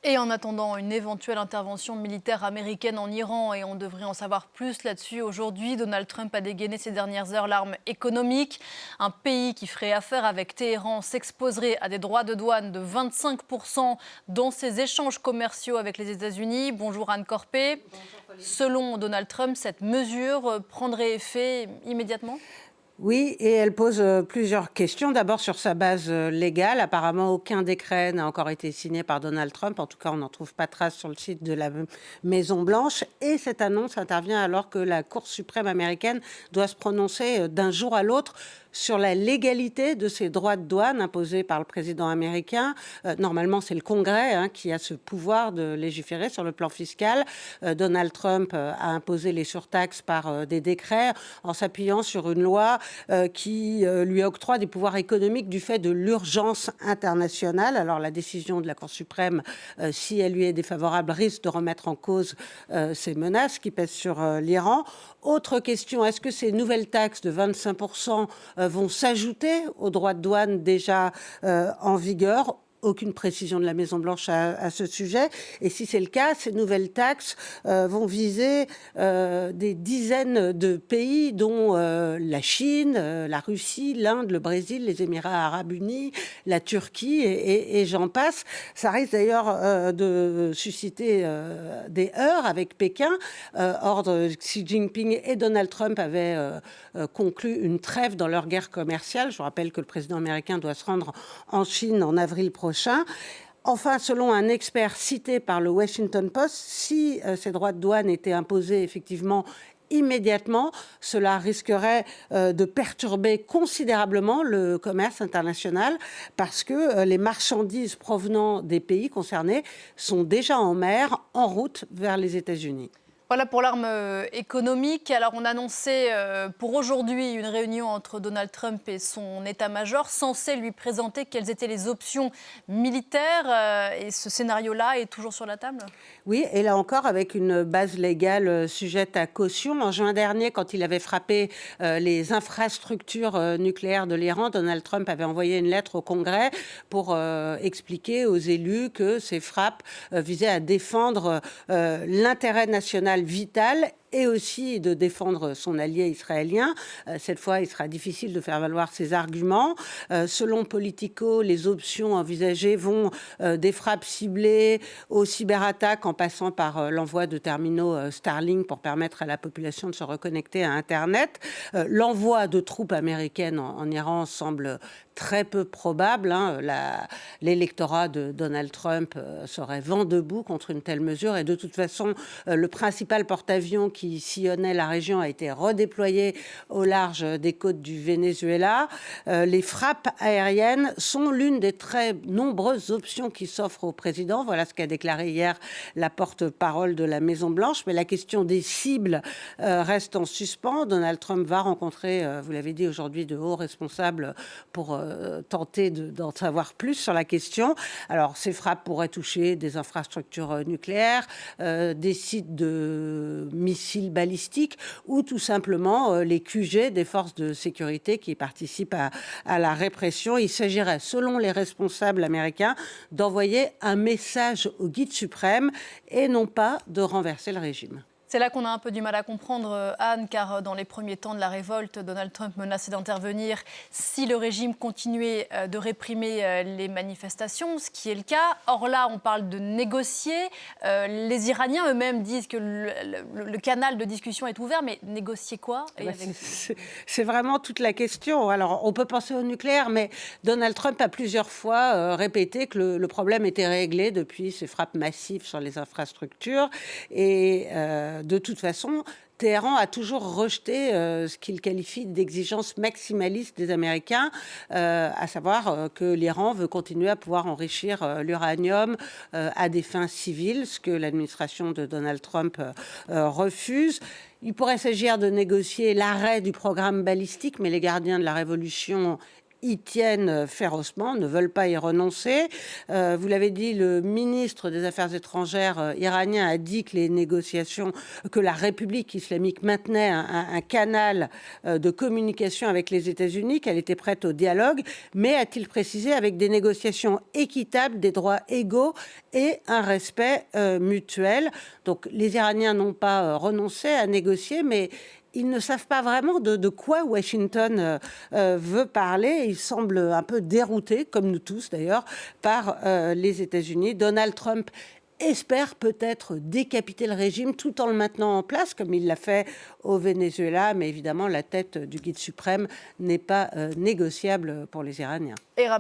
Et en attendant une éventuelle intervention militaire américaine en Iran, et on devrait en savoir plus là-dessus aujourd'hui, Donald Trump a dégainé ces dernières heures l'arme économique. Un pays qui ferait affaire avec Téhéran s'exposerait à des droits de douane de 25% dans ses échanges commerciaux avec les États-Unis. Bonjour Anne Corpé. Selon Donald Trump, cette mesure prendrait effet immédiatement ? Oui, et elle pose plusieurs questions. D'abord sur sa base légale. Apparemment, aucun décret n'a encore été signé par Donald Trump. En tout cas, on n'en trouve pas trace sur le site de la Maison-Blanche. Et cette annonce intervient alors que la Cour suprême américaine doit se prononcer d'un jour à l'autre sur la légalité de ces droits de douane imposés par le président américain. Normalement, c'est le Congrès qui a ce pouvoir de légiférer sur le plan fiscal. Donald Trump a imposé les surtaxes par des décrets en s'appuyant sur une loi qui lui octroie des pouvoirs économiques du fait de l'urgence internationale. Alors la décision de la Cour suprême, si elle lui est défavorable, risque de remettre en cause ces menaces qui pèsent sur l'Iran. Autre question, est-ce que ces nouvelles taxes de 25% vont s'ajouter aux droits de douane déjà en vigueur ? Aucune précision de la Maison-Blanche à ce sujet. Et si c'est le cas, ces nouvelles taxes vont viser des dizaines de pays, dont la Chine, la Russie, l'Inde, le Brésil, les Émirats arabes unis, la Turquie, et j'en passe. Ça risque d'ailleurs de susciter des heurts avec Pékin. Or, Xi Jinping et Donald Trump avaient conclu une trêve dans leur guerre commerciale. Je vous rappelle que le président américain doit se rendre en Chine en avril prochain. Enfin, selon un expert cité par le Washington Post, si ces droits de douane étaient imposés effectivement immédiatement, cela risquerait de perturber considérablement le commerce international parce que les marchandises provenant des pays concernés sont déjà en mer, en route vers les États-Unis. Voilà pour l'arme économique. Alors on annonçait pour aujourd'hui une réunion entre Donald Trump et son état-major censé lui présenter quelles étaient les options militaires. Et ce scénario-là est toujours sur la table ? Oui, et là encore avec une base légale sujette à caution. En juin dernier, quand il avait frappé les infrastructures nucléaires de l'Iran, Donald Trump avait envoyé une lettre au Congrès pour expliquer aux élus que ces frappes visaient à défendre l'intérêt national vital et aussi de défendre son allié israélien. Cette fois, il sera difficile de faire valoir ses arguments. Selon Politico, les options envisagées vont des frappes ciblées aux cyberattaques en passant par l'envoi de terminaux Starlink pour permettre à la population de se reconnecter à Internet. L'envoi de troupes américaines en Iran semble très peu probable. L'électorat de Donald Trump serait vent debout contre une telle mesure. Et de toute façon, le principal porte-avions qui sillonnait la région a été redéployé au large des côtes du Venezuela. Les frappes aériennes sont l'une des très nombreuses options qui s'offrent au président. Voilà ce qu'a déclaré hier la porte-parole de la Maison-Blanche. Mais la question des cibles reste en suspens. Donald Trump va rencontrer, vous l'avez dit aujourd'hui, de hauts responsables pour tenter d'en savoir plus sur la question. Alors, ces frappes pourraient toucher des infrastructures nucléaires, des sites de missiles balistiques ou tout simplement les QG des forces de sécurité qui participent à la répression. Il s'agirait, selon les responsables américains, d'envoyer un message au guide suprême et non pas de renverser le régime. C'est là qu'on a un peu du mal à comprendre, Anne, car dans les premiers temps de la révolte, Donald Trump menaçait d'intervenir si le régime continuait de réprimer les manifestations, ce qui est le cas. Or là, on parle de négocier. Les Iraniens eux-mêmes disent que le canal de discussion est ouvert, mais négocier quoi ? C'est vraiment toute la question. Alors, on peut penser au nucléaire, mais Donald Trump a plusieurs fois répété que le problème était réglé depuis ces frappes massives sur les infrastructures. Et de toute façon, Téhéran a toujours rejeté ce qu'il qualifie d'exigence maximaliste des Américains, à savoir que l'Iran veut continuer à pouvoir enrichir l'uranium à des fins civiles, ce que l'administration de Donald Trump refuse. Il pourrait s'agir de négocier l'arrêt du programme balistique, mais les gardiens de la révolution y tiennent férocement, ne veulent pas y renoncer. Vous l'avez dit, le ministre des Affaires étrangères iranien a dit que les négociations, que la République islamique maintenait un canal de communication avec les États-Unis, qu'elle était prête au dialogue, mais a-t-il précisé avec des négociations équitables, des droits égaux et un respect mutuel. Donc les Iraniens n'ont pas renoncé à négocier, mais ils ne savent pas vraiment de quoi Washington veut parler. Ils semblent un peu déroutés, comme nous tous d'ailleurs, par les États-Unis. Donald Trump espère peut-être décapiter le régime tout en le maintenant en place, comme il l'a fait au Venezuela. Mais évidemment, la tête du guide suprême n'est pas négociable pour les Iraniens.